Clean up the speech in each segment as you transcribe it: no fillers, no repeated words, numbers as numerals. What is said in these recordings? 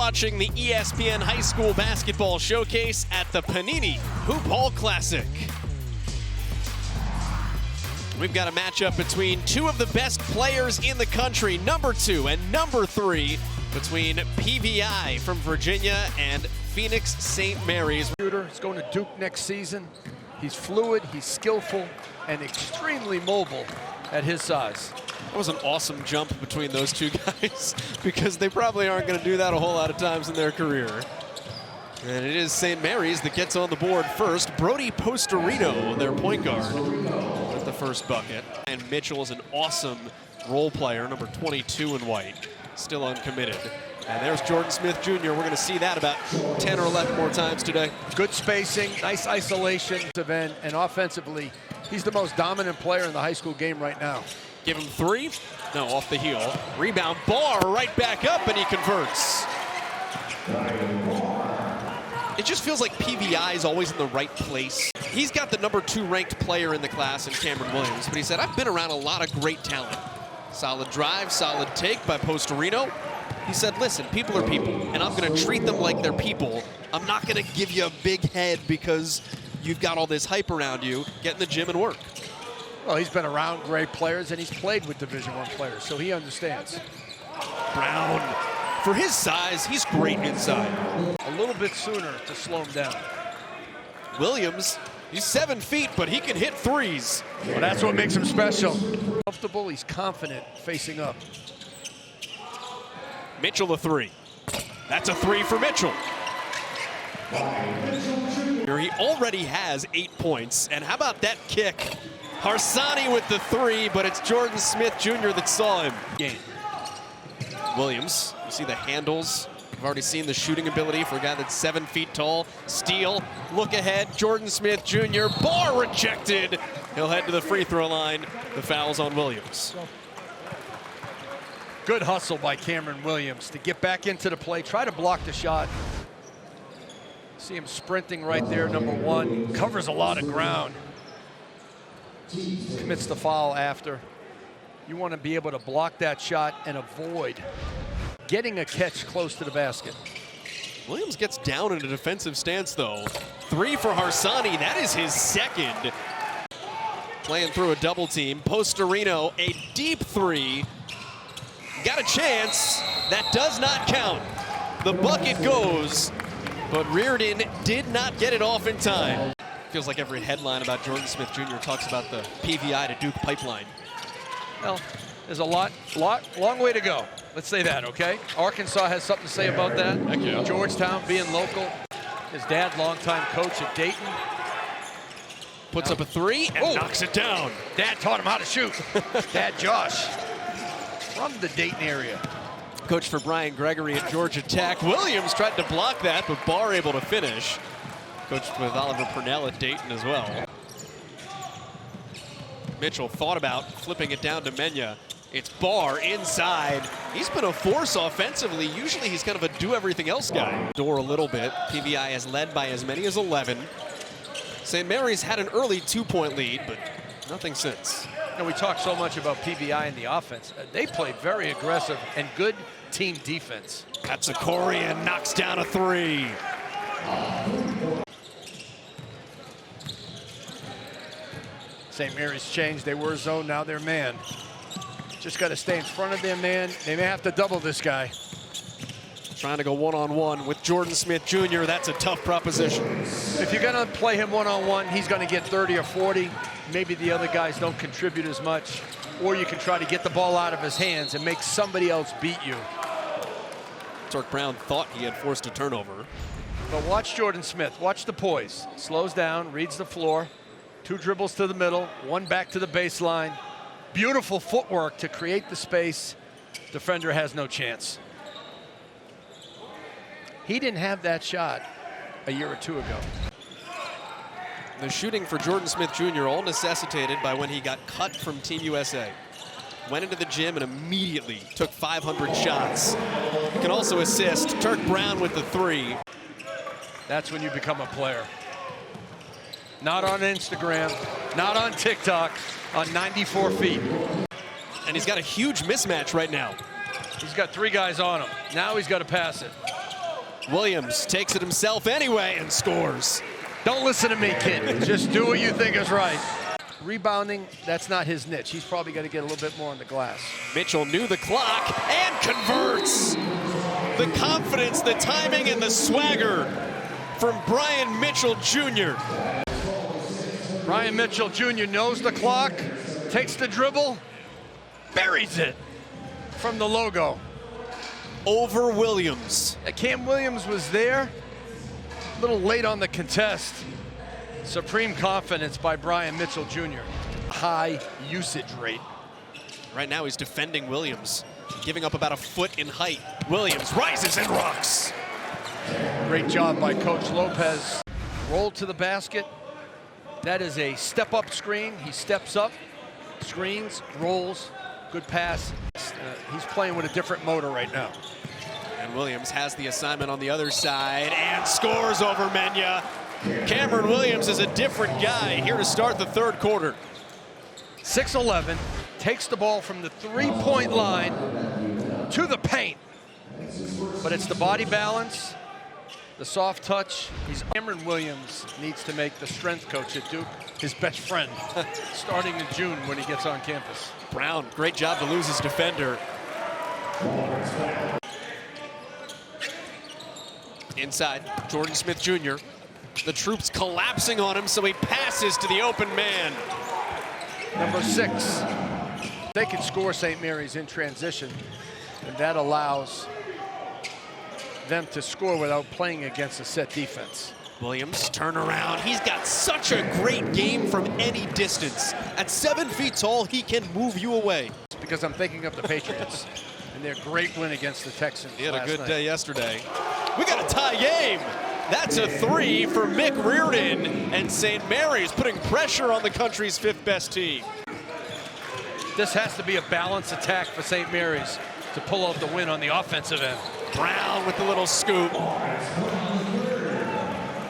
Watching the ESPN High School Basketball Showcase at the Panini Hoophall Classic. We've got a matchup between two of the best players in the country, number 2 and number 3, between PVI from Virginia and Phoenix St. Mary's. He's going to Duke next season. He's fluid, he's skillful, and extremely mobile at his size. That was an awesome jump between those two guys because they probably aren't going to do that a whole lot of times in their career. And it is St. Mary's that gets on the board first. Brody Postorino, their point guard, with the first bucket. And Mitchell is an awesome role player, number 22 in white, still uncommitted. And there's Jordan Smith Jr. We're going to see that about 10 or 11 more times today. Good spacing, nice isolation, and offensively, he's the most dominant player in the high school game right now. Give him 3. No, off the heel. Rebound, Barr right back up, and he converts. It just feels like PVI is always in the right place. He's got the number 2 ranked player in the class in Cameron Williams, but he said, I've been around a lot of great talent. Solid drive, solid take by Postorino. He said, listen, people are people, and I'm going to treat them like they're people. I'm not going to give you a big head because you've got all this hype around you. Get in the gym and work. Well, he's been around great players, and he's played with Division I players, so he understands. Brown, for his size, he's great inside. A little bit sooner to slow him down. Williams, he's 7 feet, but he can hit threes. Well, that's what makes him special. Comfortable, he's confident facing up. Mitchell, a 3. That's a 3 for Mitchell. Here he already has 8 points, and how about that kick? Harsani with the 3, but it's Jordan Smith Jr. that saw him. Game. Williams, you see the handles. We've already seen the shooting ability for a guy that's 7 feet tall. Steal, look ahead, Jordan Smith Jr. Bar rejected. He'll head to the free throw line. The foul's on Williams. Good hustle by Cameron Williams to get back into the play, try to block the shot. See him sprinting right there, number 1. Covers a lot of ground. Commits the foul after. You want to be able to block that shot and avoid getting a catch close to the basket. Williams gets down in a defensive stance, though. 3 for Harsani. That is his second. Playing through a double team. Postorino, a deep 3. Got a chance. That does not count. The bucket goes, but Reardon did not get it off in time. Feels like every headline about Jordan Smith Jr. talks about the PVI to Duke pipeline. Well, there's a long way to go. Let's say that, okay? Arkansas has something to say about that. Heck yeah. Georgetown being local. His dad, longtime coach at Dayton. Puts up a 3 and knocks it down. Dad taught him how to shoot. Dad Josh from the Dayton area. Coach for Brian Gregory at Georgia Tech. Williams tried to block that, but Barr able to finish. Coached with Oliver Purnell at Dayton as well. Mitchell thought about flipping it down to Menya. It's Barr inside. He's been a force offensively. Usually he's kind of a do-everything-else guy. Door a little bit. PVI has led by as many as 11. St. Mary's had an early 2-point lead, but nothing since. And we talk so much about PVI in the offense. They played very aggressive and good team defense. Katsukorian knocks down a 3. St. Mary's changed. They were zone, now they're man. Just got to stay in front of their man. They may have to double this guy. Trying to go one-on-one with Jordan Smith Jr. That's a tough proposition. If you're going to play him one-on-one, he's going to get 30 or 40. Maybe the other guys don't contribute as much. Or you can try to get the ball out of his hands and make somebody else beat you. Turk Brown thought he had forced a turnover. But watch Jordan Smith. Watch the poise. Slows down, reads the floor. 2 dribbles to the middle, 1 back to the baseline. Beautiful footwork to create the space. Defender has no chance. He didn't have that shot a year or 2 ago. The shooting for Jordan Smith Jr. all necessitated by when he got cut from Team USA. Went into the gym and immediately took 500 shots. He can also assist. Turk Brown with the 3. That's when you become a player. Not on Instagram, not on TikTok, on 94 feet. And he's got a huge mismatch right now. He's got 3 guys on him. Now he's got to pass it. Williams takes it himself anyway and scores. Don't listen to me, kid. Just do what you think is right. Rebounding, that's not his niche. He's probably got to get a little bit more on the glass. Mitchell knew the clock and converts. The confidence, the timing, and the swagger from Brian Mitchell Jr. Brian Mitchell Jr. knows the clock, takes the dribble, buries it from the logo. Over Williams. Cam Williams was there, a little late on the contest. Supreme confidence by Brian Mitchell Jr. High usage rate. Right now he's defending Williams, giving up about a foot in height. Williams rises and rocks. Great job by Coach Lopez. Roll to the basket. That is a step-up screen. He steps up, screens, rolls, good pass. He's playing with a different motor right now. And Williams has the assignment on the other side and scores over Menya. Cameron Williams is a different guy here to start the third quarter. 6'11", takes the ball from the three-point line to the paint. But it's the body balance, the soft touch. Cameron Williams needs to make the strength coach at Duke his best friend starting in June when he gets on campus. Brown, great job to lose his defender. Inside, Jordan Smith Jr. The troops collapsing on him, so he passes to the open man. Number 6. They can score St. Mary's in transition, and that allows them to score without playing against a set defense. Williams, turn around. He's got such a great game from any distance. At 7 feet tall, he can move you away. Because I'm thinking of the Patriots and their great win against the Texans. He had a good day yesterday. We got a tie game. That's a 3 for Mick Reardon, and St. Mary's putting pressure on the country's 5th best team. This has to be a balanced attack for St. Mary's to pull out the win on the offensive end. Brown with the little scoop.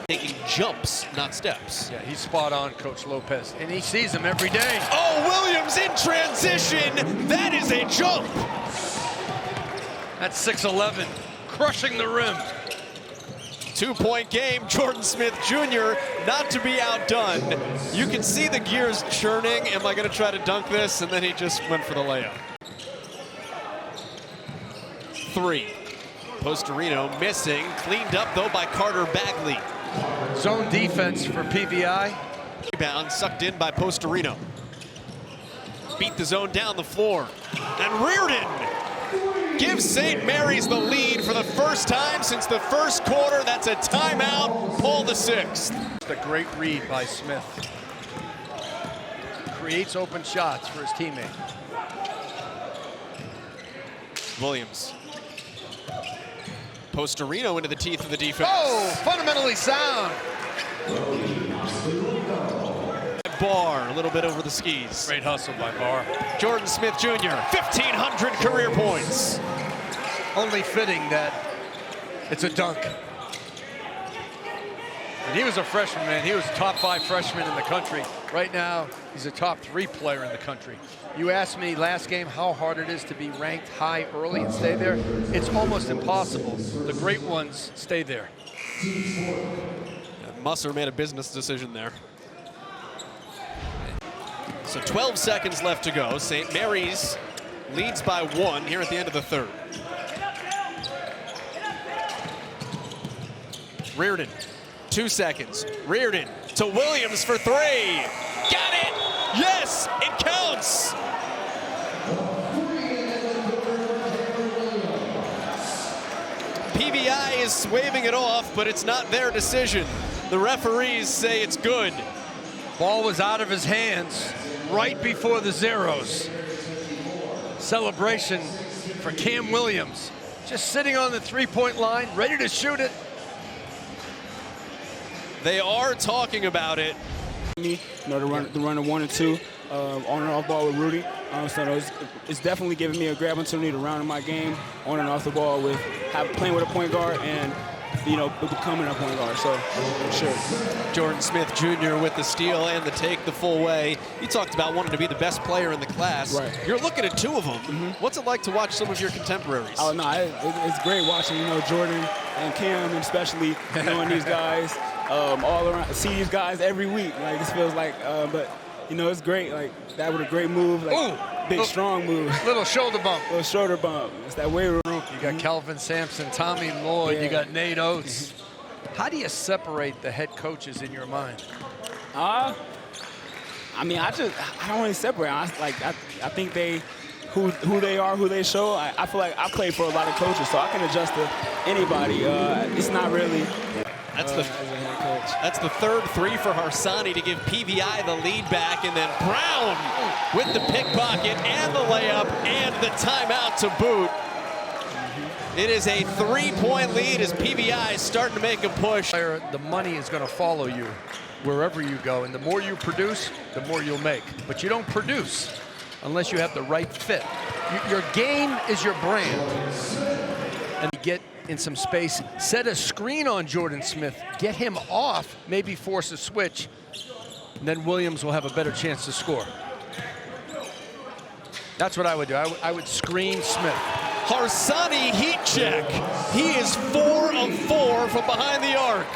Taking jumps, not steps. Yeah, he's spot on, Coach Lopez, and he sees them every day. Oh, Williams in transition. That is a jump. That's 6'11", crushing the rim. 2-point game, Jordan Smith Jr. not to be outdone. You can see the gears churning. Am I going to try to dunk this? And then he just went for the layup. 3. Postorino missing, cleaned up though by Carter Bagley. Zone defense for PVI. Rebound sucked in by Postorino. Beat the zone down the floor. And Reardon gives St. Mary's the lead for the first time since the first quarter. That's a timeout, Paul the 6th. The great read by Smith. Creates open shots for his teammate. Williams. Postorino into the teeth of the defense. Oh, fundamentally sound. Barr, a little bit over the skis. Great hustle by Barr. Jordan Smith Jr., 1,500 career points. Only fitting that it's a dunk. And he was a freshman, man. He was a top 5 freshman in the country. Right now, he's a top 3 player in the country. You asked me last game how hard it is to be ranked high early and stay there. It's almost impossible. The great ones stay there. Musser made a business decision there. So 12 seconds left to go. St. Mary's leads by 1 here at the end of the third. Reardon, 2 seconds. Reardon to Williams for 3. Got it! Yes, it counts! PVI is waving it off, but it's not their decision. The referees say it's good. Ball was out of his hands right before the zeros. Celebration for Cam Williams. Just sitting on the 3-point line, ready to shoot it. They are talking about it. You know, to run a 1 and 2 on and off ball with Rudy. So it's definitely giving me a great opportunity to round in my game on and off the ball with playing with a point guard and, you know, becoming a point guard. So, for sure. Jordan Smith Jr. with the steal and the take the full way. You talked about wanting to be the best player in the class. Right. You're looking at 2 of them. What's it like to watch some of your contemporaries? Oh, no, it's great watching, you know, Jordan and Cam, and especially knowing these guys all around, see these guys every week. Like, this feels like, but you know, it's great. Like, that was a great move. Like, Ooh, big, strong move. Little shoulder bump. Little shoulder bump. It's that weight room. You got Kelvin Sampson, Tommy Lloyd, you got Nate Oates. How do you separate the head coaches in your mind? I mean, I don't really separate. I think they, who they are, who they show. I feel like I played for a lot of coaches, so I can adjust to anybody. It's not really. That's the third three for Harsani to give PVI the lead back, and then Brown with the pickpocket and the layup and the timeout to boot. It is a 3-point lead as PVI is starting to make a push. The money is going to follow you wherever you go, and the more you produce, the more you'll make. But you don't produce unless you have the right fit. Your game is your brand. And get in some space, set a screen on Jordan Smith, get him off, maybe force a switch, and then Williams will have a better chance to score. That's what I would do. I would screen Smith. Harsani heat check. He is 4 of 4 from behind the arc.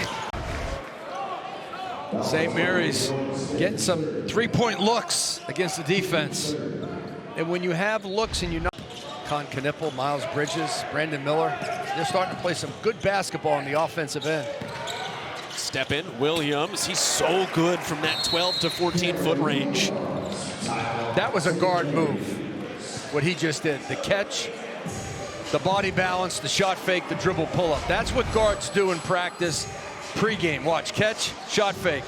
St. Mary's getting some three-point looks against the defense. And when you have looks and you know Con Knipple, Miles Bridges, Brandon Miller, they're starting to play some good basketball on the offensive end. Step in, Williams. He's so good from that 12 to 14-foot range. That was a guard move, what he just did. The catch, the body balance, the shot fake, the dribble pull-up. That's what guards do in practice pre-game. Watch, catch, shot fake.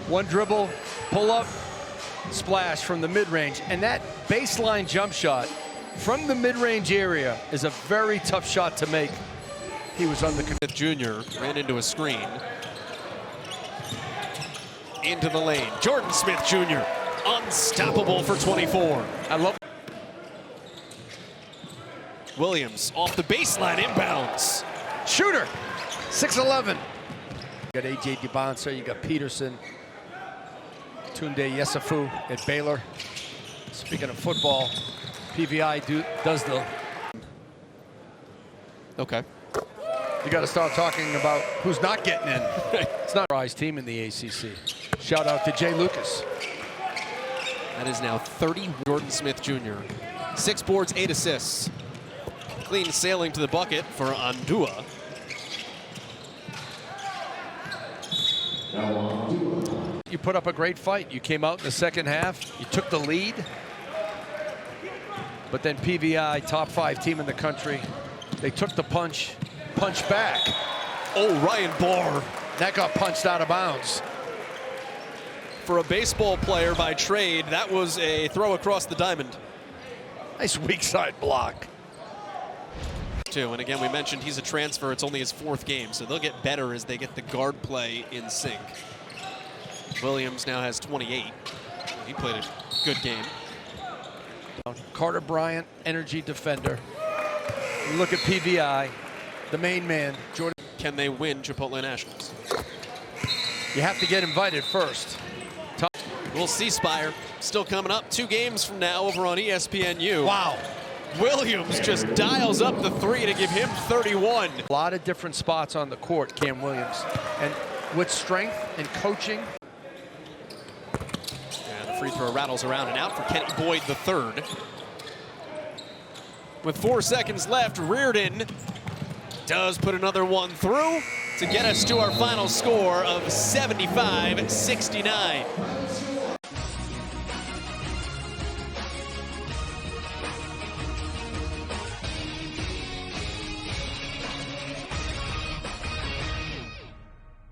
One dribble, pull-up, splash from the mid-range. And that baseline jump shot from the mid-range area is a very tough shot to make. He was on the Smith Jr. ran into a screen. Into the lane. Jordan Smith Jr. unstoppable for 24. I love Williams off the baseline, inbounds. Shooter, 6'11". You got A.J. DeBonsa, you got Peterson, Tunde Yesufu at Baylor. Speaking of football, PVI does the. Okay. You got to start talking about who's not getting in. It's not a rise team in the ACC. Shout out to Jay Lucas. That is now 30. Jordan Smith Jr. 6 boards, 8 assists. Clean sailing to the bucket for Andua. You put up a great fight. You came out in the second half. You took the lead. But then PVI, top 5 team in the country, they took the punch back. Oh, Ryan Barr. That got punched out of bounds. For a baseball player by trade, that was a throw across the diamond. Nice weak side block. And again, we mentioned he's a transfer. It's only his 4th game, so they'll get better as they get the guard play in sync. Williams now has 28. He played a good game. Carter Bryant, energy defender. You look at PVI, the main man, Jordan. Can they win Chipotle Nationals? You have to get invited first. We'll see, Spire. Still coming up 2 games from now over on ESPNU. Wow. Williams just dials up the 3 to give him 31. A lot of different spots on the court, Cam Williams. And with strength and coaching. And the free throw rattles around and out for Kenny Boyd III. With 4 seconds left, Reardon does put another one through to get us to our final score of 75-69.